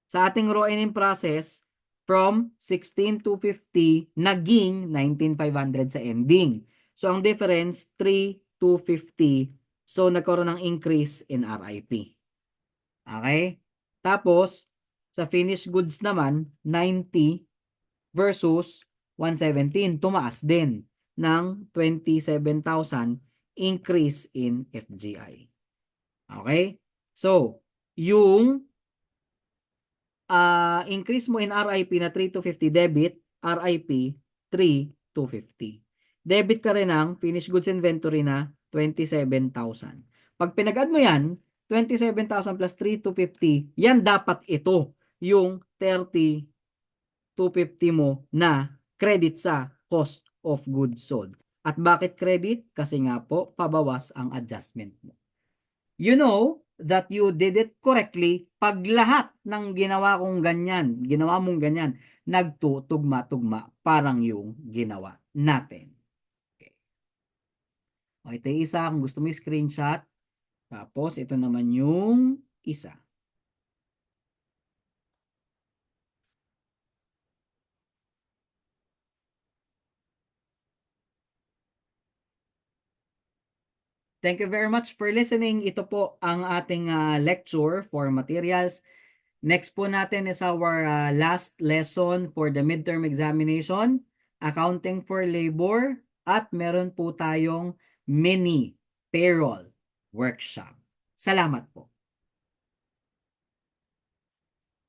sa ating raw and in process, from 16,250 naging 19,500 sa ending. So, ang difference, 3,250. So, nagkaroon ng increase in RIP. Okay? Tapos, sa finished goods naman, 90 versus 117. Tumaas din ng 27,000 increase in FGI. Okay? So, yung increase mo in RIP na 3,250 debit, RIP 3,250. Debit ka rin ng finished goods inventory na 27,000. Pag pinag-add mo yan, 27,000 plus 3,250, yan dapat ito yung 30,250 mo na credit sa cost of goods sold. At bakit credit? Kasi nga po, pabawas ang adjustment mo. You know that you did it correctly pag lahat ng ginawa mong ganyan, nagtutugma-tugma parang yung ginawa natin. Okay. O, ito yung isa, kung gusto mo yung screenshot. Tapos, ito naman yung isa. Thank you very much for listening. Ito po ang ating lecture for materials. Next po natin is our last lesson for the midterm examination, accounting for labor, at meron po tayong mini payroll workshop. Salamat po.